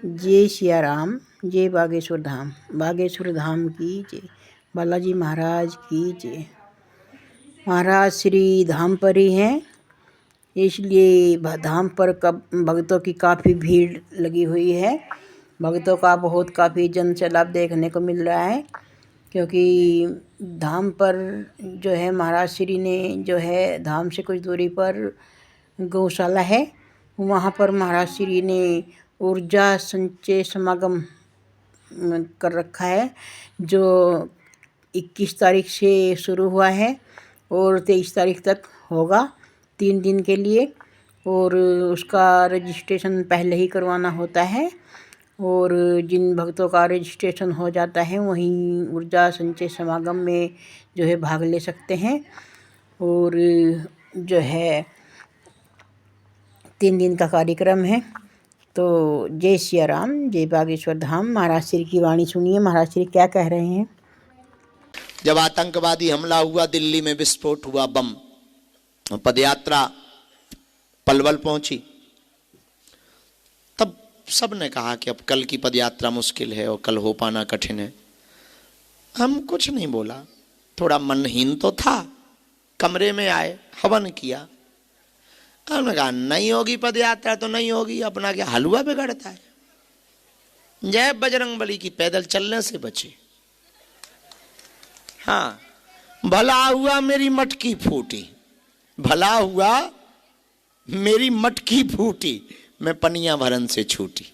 जय सिया राम, जय बागेश्वर धाम। बागेश्वर धाम की जय, बालाजी महाराज की जय। महाराज श्री धाम पर ही हैं, इसलिए धाम पर भक्तों की काफ़ी भीड़ लगी हुई है। भक्तों का काफ़ी जन सैलाब देखने को मिल रहा है, क्योंकि धाम पर जो है महाराज श्री ने जो है धाम से कुछ दूरी पर गौशाला है, वहाँ पर महाराज श्री ने ऊर्जा संचय समागम कर रखा है, जो 21 तारीख से शुरू हुआ है और 23 तारीख तक होगा, 3 दिन के लिए। और उसका रजिस्ट्रेशन पहले ही करवाना होता है, और जिन भक्तों का रजिस्ट्रेशन हो जाता है वहीं ऊर्जा संचय समागम में जो है भाग ले सकते हैं। और जो है 3 दिन का कार्यक्रम है। तो जय सिया राम, जय बागेश्वर धाम। महाराज श्री की वाणी सुनिए, महाराज श्री क्या कह रहे हैं। जब आतंकवादी हमला हुआ, दिल्ली में विस्फोट हुआ बम, पदयात्रा पलवल पहुंची, तब सबने कहा कि अब कल की पदयात्रा मुश्किल है और कल हो पाना कठिन है। हम कुछ नहीं बोला, थोड़ा मनहीन तो था। कमरे में आए, हवन किया, हमने कहा नहीं होगी पदयात्रा तो नहीं होगी, अपना क्या हलवा बिगड़ता है। जय बजरंगबली की पैदल चलने से बचे। हाँ, भला हुआ मेरी मटकी फूटी, भला हुआ मेरी मटकी फूटी, मैं पनिया भरन से छूटी।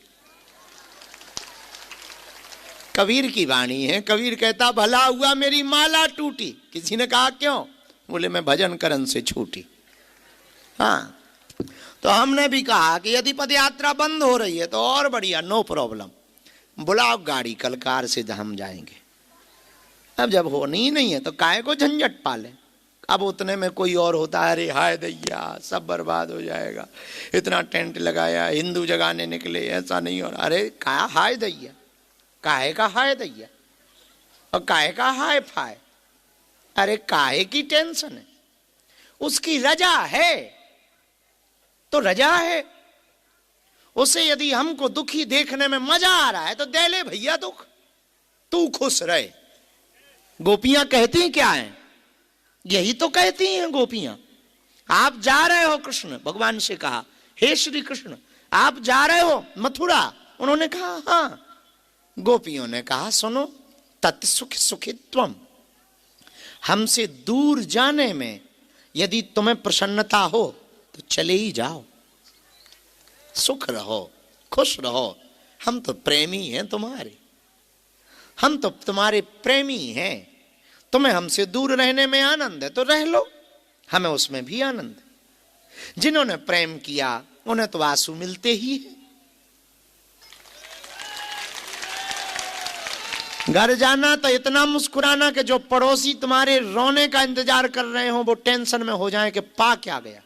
कबीर की वाणी है। कबीर कहता भला हुआ मेरी माला टूटी। किसी ने कहा क्यों? बोले मैं भजन करन से छूटी। हाँ, तो हमने भी कहा कि यदि पदयात्रा बंद हो रही है तो और बढ़िया, नो प्रॉब्लम, बुलाओ गाड़ी, कल कार से हम जाएंगे। अब जब होनी ही नहीं है तो काहे को झंझट पाले। अब उतने में कोई और होता है, अरे हाय दैया सब बर्बाद हो जाएगा, इतना टेंट लगाया, हिंदू जगाने निकले, ऐसा नहीं हो रहा। अरे कहा हाय दैया, काहे का हाय दैया और काहे का हाय फाय। अरे काहे की टेंशन है, उसकी रजा है तो रजा है। उसे यदि हमको दुखी देखने में मजा आ रहा है तो दे ले भैया दुख, तू खुश रहे। गोपियां कहती क्या हैं? यही तो कहती हैं गोपियां। आप जा रहे हो, कृष्ण भगवान से कहा, हे श्री कृष्ण आप जा रहे हो मथुरा? उन्होंने कहा हाँ। गोपियों ने कहा सुनो, तत्सुख सुखित्वम, हमसे दूर जाने में यदि तुम्हें प्रसन्नता हो तो चले ही जाओ, सुख रहो, खुश रहो। हम तो प्रेमी हैं तुम्हारे, हम तो तुम्हारे प्रेमी हैं। तुम्हें हमसे दूर रहने में आनंद है तो रह लो, हमें उसमें भी आनंद है। जिन्होंने प्रेम किया उन्हें तो आंसू मिलते ही हैं। घर जाना तो इतना मुस्कुराना कि जो पड़ोसी तुम्हारे रोने का इंतजार कर रहे हो वो टेंशन में हो जाए कि पा क्या गया,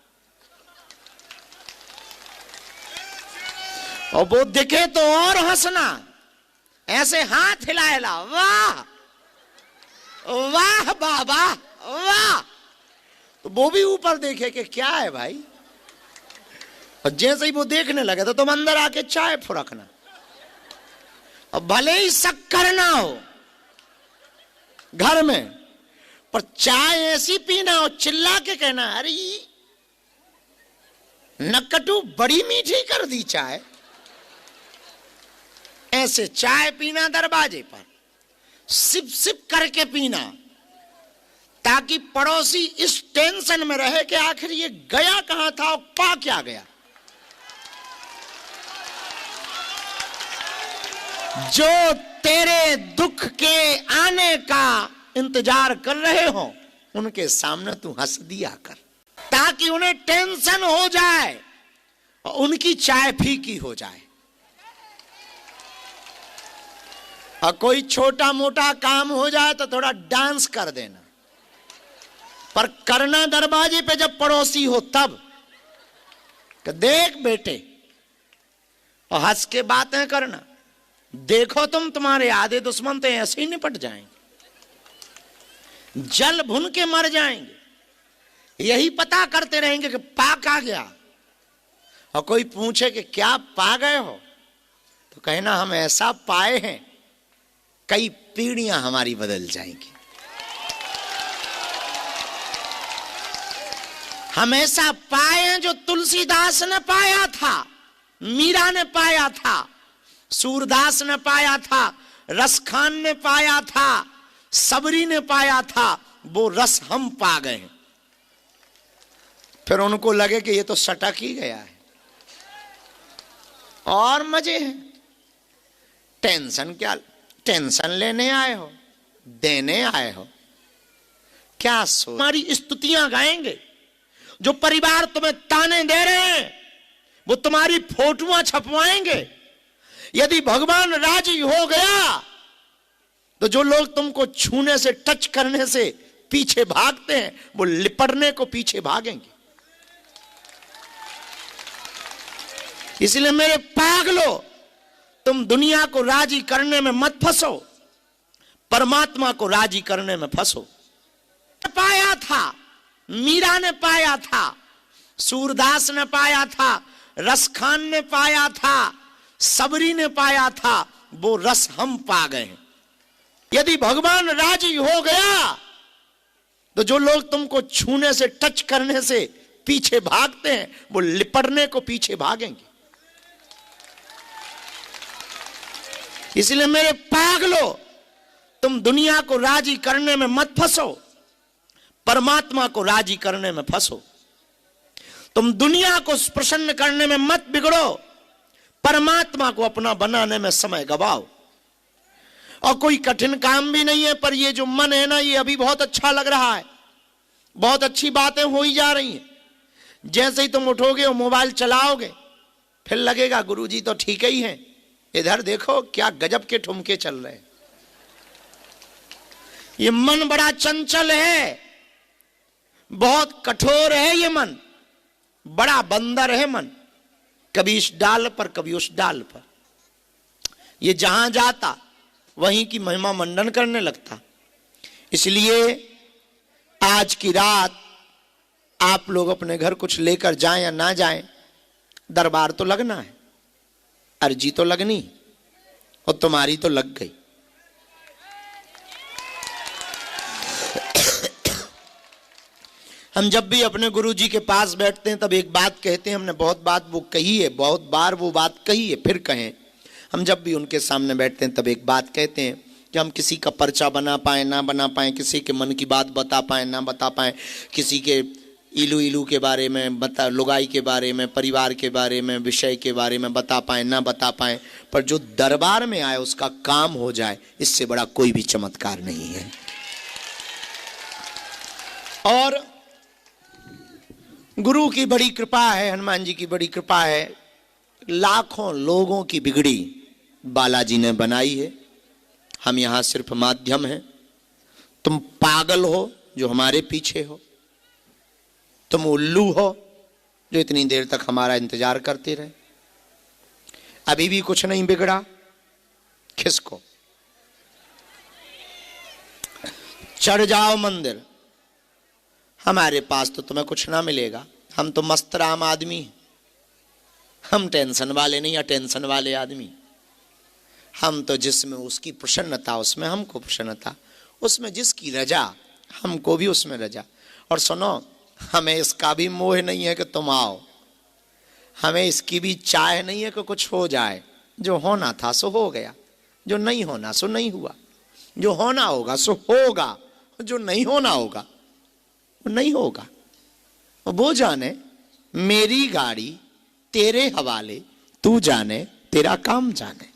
और वो दिखे तो और हंसना, ऐसे हाथ हिला हिला, वाह वाह बाबा वाह। तो वो भी ऊपर देखे कि क्या है भाई, और जैसे ही वो देखने लगे तो तुम अंदर आके चाय फुरकना। और भले ही शक्कर ना हो घर में, पर चाय ऐसी पीना और चिल्ला के कहना, अरे नकटू बड़ी मीठी कर दी चाय। ऐसे चाय पीना दरवाजे पर, सिप सिप करके पीना, ताकि पड़ोसी इस टेंशन में रहे कि आखिर ये गया कहां था और पा क्या गया। जो तेरे दुख के आने का इंतजार कर रहे हो उनके सामने तू हंस दिया कर, ताकि उन्हें टेंशन हो जाए और उनकी चाय फीकी हो जाए। और कोई छोटा मोटा काम हो जाए तो थोड़ा डांस कर देना, पर करना दरवाजे पे जब पड़ोसी हो तब कि देख बेटे, और हंस के बातें करना। देखो तुम्हारे आधे दुश्मन तो ऐसे ही निपट जाएंगे, जल भुन के मर जाएंगे। यही पता करते रहेंगे कि पा क्या गया, और कोई पूछे कि क्या पा गए हो तो कहना हम ऐसा पाए हैं कई पीढ़ियां हमारी बदल जाएंगी। हम ऐसा पाए हैं जो तुलसीदास ने पाया था, मीरा ने पाया था, सूरदास ने पाया था, रसखान ने पाया था, सबरी ने पाया था, वो रस हम पा गए हैं। फिर उनको लगे कि ये तो सटक ही गया है और मजे हैं। टेंशन क्या, टेंशन लेने आए हो, देने आए हो? क्या सो हमारी स्तुतियां गाएंगे? जो परिवार तुम्हें ताने दे रहे हैं वो तुम्हारी फोटोआं छपवाएंगे। यदि भगवान राजी हो गया तो जो लोग तुमको छूने से, टच करने से पीछे भागते हैं वो लिपटने को पीछे भागेंगे। इसलिए मेरे पागलो, तुम दुनिया को राजी करने में मत फंसो, परमात्मा को राजी करने में फंसो। पाया था, मीरा ने पाया था, सूरदास ने पाया था, रसखान ने पाया था, सबरी ने पाया था, वो रस हम पा गए हैं। यदि भगवान राजी हो गया तो जो लोग तुमको छूने से, टच करने से पीछे भागते हैं वो लिपटने को पीछे भागेंगे। इसलिए मेरे पागलो, तुम दुनिया को राजी करने में मत फंसो, परमात्मा को राजी करने में फंसो। तुम दुनिया को प्रसन्न करने में मत बिगड़ो, परमात्मा को अपना बनाने में समय गवाओ। और कोई कठिन काम भी नहीं है, पर ये जो मन है ना, ये अभी बहुत अच्छा लग रहा है, बहुत अच्छी बातें हो ही जा रही हैं। जैसे ही तुम उठोगे और मोबाइल चलाओगे फिर लगेगा गुरुजी तो ठीक ही हैं, इधर देखो क्या गजब के ठुमके चल रहे हैं। ये मन बड़ा चंचल है, बहुत कठोर है ये मन, बड़ा बंदर है मन, कभी इस डाल पर कभी उस डाल पर। ये जहां जाता वहीं की महिमा मंडन करने लगता। इसलिए आज की रात आप लोग अपने घर कुछ लेकर जाएं या ना जाएं, दरबार तो लगना है, अर्जी तो लगनी, और तुम्हारी तो लग गई। हम जब भी अपने गुरुजी के पास बैठते हैं तब एक बात कहते हैं, हमने बहुत बात वो कही है, बहुत बार वो बात कही है, फिर कहें। हम जब भी उनके सामने बैठते हैं तब एक बात कहते हैं कि हम किसी का पर्चा बना पाए ना बना पाए, किसी के मन की बात बता पाए ना बता पाए, किसी के इलू इलू के बारे में बता, लुगाई के बारे में, परिवार के बारे में, विषय के बारे में बता पाए ना बता पाए, पर जो दरबार में आए उसका काम हो जाए, इससे बड़ा कोई भी चमत्कार नहीं है। और गुरु की बड़ी कृपा है, हनुमान जी की बड़ी कृपा है, लाखों लोगों की बिगड़ी बालाजी ने बनाई है। हम यहां सिर्फ माध्यम हैं। तुम पागल हो जो हमारे पीछे हो, तुम उल्लू हो जो इतनी देर तक हमारा इंतजार करते रहे। अभी भी कुछ नहीं बिगड़ा, खिसको, चढ़ जाओ मंदिर। हमारे पास तो तुम्हें कुछ ना मिलेगा, हम तो मस्त राम आदमी हैं। हम टेंशन वाले नहीं, अटेंशन वाले आदमी। हम तो जिसमें उसकी प्रसन्नता उसमें हमको प्रसन्नता, उसमें जिसकी रजा हमको भी उसमें रजा। और सुनो, हमें इसका भी मोह नहीं है कि तुम आओ, हमें इसकी भी चाह नहीं है कि कुछ हो जाए। जो होना था सो हो गया, जो नहीं होना सो नहीं हुआ, जो होना होगा सो होगा, जो नहीं होना होगा वो नहीं होगा। वो जाने मेरी गाड़ी तेरे हवाले, तू जाने तेरा काम जाने।